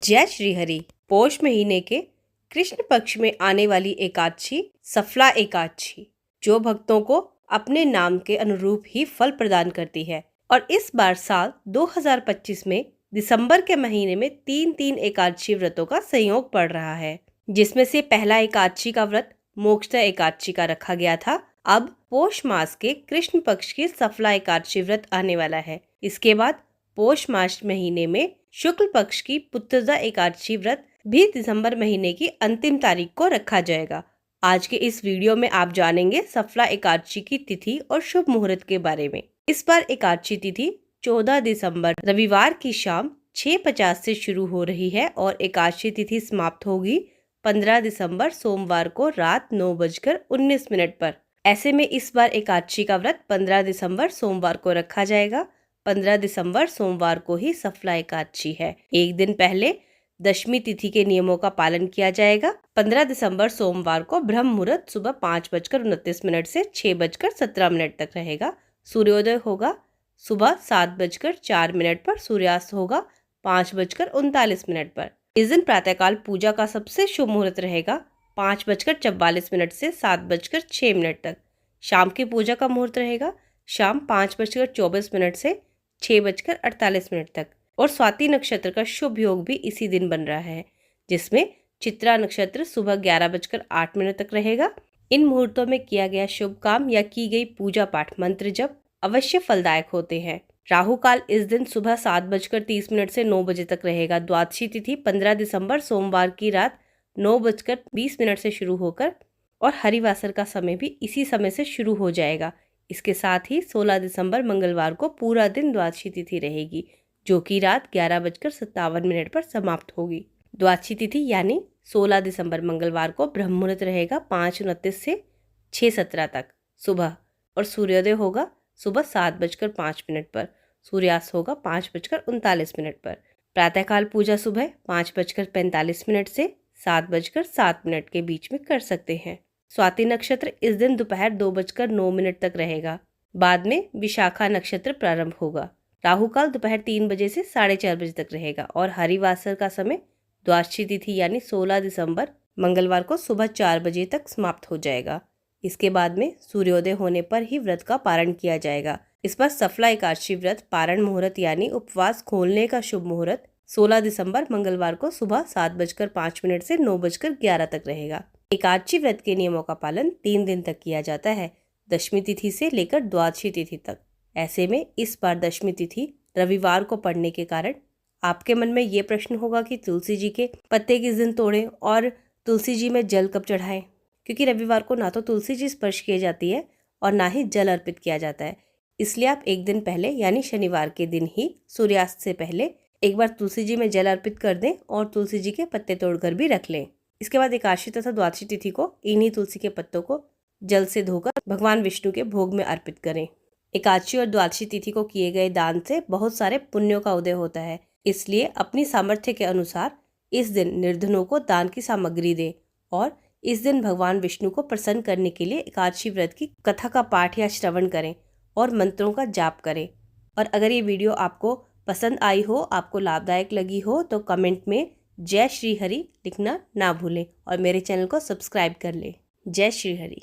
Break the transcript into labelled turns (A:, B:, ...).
A: जय श्री हरि। पौष महीने के कृष्ण पक्ष में आने वाली एकादशी सफला एकादशी जो भक्तों को अपने नाम के अनुरूप ही फल प्रदान करती है और इस बार साल 2025 में दिसंबर के महीने में तीन तीन एकादशी व्रतों का संयोग पड़ रहा है, जिसमें से पहला एकादशी का व्रत मोक्षदा एकादशी का रखा गया था। अब पौष मास के कृष्ण पक्ष की सफला एकादशी व्रत आने वाला है। इसके बाद पौष मास महीने में शुक्ल पक्ष की पुत्रदा एकादशी व्रत भी दिसंबर महीने की अंतिम तारीख को रखा जाएगा। आज के इस वीडियो में आप जानेंगे सफला एकादशी की तिथि और शुभ मुहूर्त के बारे में। इस बार एकादशी तिथि 14 दिसंबर रविवार की शाम 6:50 से शुरू हो रही है और एकादशी तिथि समाप्त होगी 15 दिसंबर सोमवार को रात 9:19 पर। ऐसे में इस बार एकादशी का व्रत 15 दिसंबर सोमवार को रखा जाएगा। 15 दिसंबर सोमवार को ही सफला एकादशी है। एक दिन पहले दशमी तिथि के नियमों का पालन किया जाएगा। 15 दिसंबर सोमवार को ब्रह्म मुहूर्त सुबह 5:29 से 6:17 तक रहेगा। सूर्योदय होगा सुबह 7:04 पर। सूर्यास्त होगा 5:39 पर। इस दिन प्रातःकाल पूजा का सबसे शुभ मुहूर्त रहेगा 5:44 से 7:06 तक। शाम की पूजा का मुहूर्त रहेगा शाम 5:24 से 6:48 तक। और स्वाति नक्षत्र का शुभ योग भी इसी दिन बन रहा है, जिसमें चित्रा नक्षत्र सुबह 11:08 तक रहेगा। इन मुहूर्तों में किया गया शुभ काम या की गई पूजा पाठ मंत्र जप अवश्य फलदायक होते हैं। राहु काल इस दिन सुबह 7:30 से 9 बजे तक रहेगा। द्वादशी तिथि 15 दिसंबर सोमवार की रात 9:20 से शुरू होकर और हरिवासर का समय भी इसी समय से शुरू हो जाएगा। इसके साथ ही 16 दिसंबर मंगलवार को पूरा दिन द्वादशी तिथि रहेगी, जो कि रात 11:57 पर समाप्त होगी। द्वादशी तिथि यानी 16 दिसंबर मंगलवार को ब्रह्म मुहूर्त रहेगा 5:29 से 6:17 तक सुबह और सूर्योदय होगा सुबह 7:05 पर। सूर्यास्त होगा 5:39 पर। प्रातःकाल पूजा सुबह 5:45 से 7:07 के बीच में कर सकते हैं। स्वाति नक्षत्र इस दिन दोपहर 2:09 तक रहेगा। बाद में विशाखा नक्षत्र प्रारंभ होगा। राहु काल दोपहर 3 बजे से 4:30 बजे तक रहेगा और हरिवासर का समय द्वादशी तिथि यानी 16 दिसंबर मंगलवार को सुबह 4 बजे तक समाप्त हो जाएगा। इसके बाद में सूर्योदय होने पर ही व्रत का पारण किया जाएगा। इस बार सफला एकादशी व्रत पारण मुहूर्त यानी उपवास खोलने का शुभ मुहूर्त 16 दिसंबर मंगलवार को सुबह 7:05 से 9:11 तक रहेगा। एकादशी व्रत के नियमों का पालन 3 दिन तक किया जाता है, दशमी तिथि से लेकर द्वादशी तिथि तक। ऐसे में इस बार दशमी तिथि रविवार को पड़ने के कारण आपके मन में ये प्रश्न होगा कि तुलसी जी के पत्ते किस दिन तोड़ें और तुलसी जी में जल कब चढ़ाएं, क्योंकि रविवार को ना तो तुलसी जी स्पर्श की जाती है और ना ही जल अर्पित किया जाता है। इसलिए आप एक दिन पहले यानी शनिवार के दिन ही सूर्यास्त से पहले एक बार तुलसी जी में जल अर्पित कर दें और तुलसी जी के पत्ते तोड़कर भी रख लें। इसके बाद एकादशी तथा द्वादशी तिथि को इन्हीं तुलसी के पत्तों को जल से धोकर भगवान विष्णु के भोग में अर्पित करें। एकादशी और द्वादशी तिथि को किए गए दान से बहुत सारे पुण्यों का उदय होता है, इसलिए अपनी सामर्थ्य के अनुसार इस दिन निर्धनों को दान की सामग्री दें और इस दिन भगवान विष्णु को प्रसन्न करने के लिए एकादशी व्रत की कथा का पाठ या श्रवण करें और मंत्रों का जाप करें। और अगर ये वीडियो आपको पसंद आई हो, आपको लाभदायक लगी हो, तो कमेंट में जय श्री हरि लिखना ना भूलें और मेरे चैनल को सब्सक्राइब कर लें। जय श्री हरि।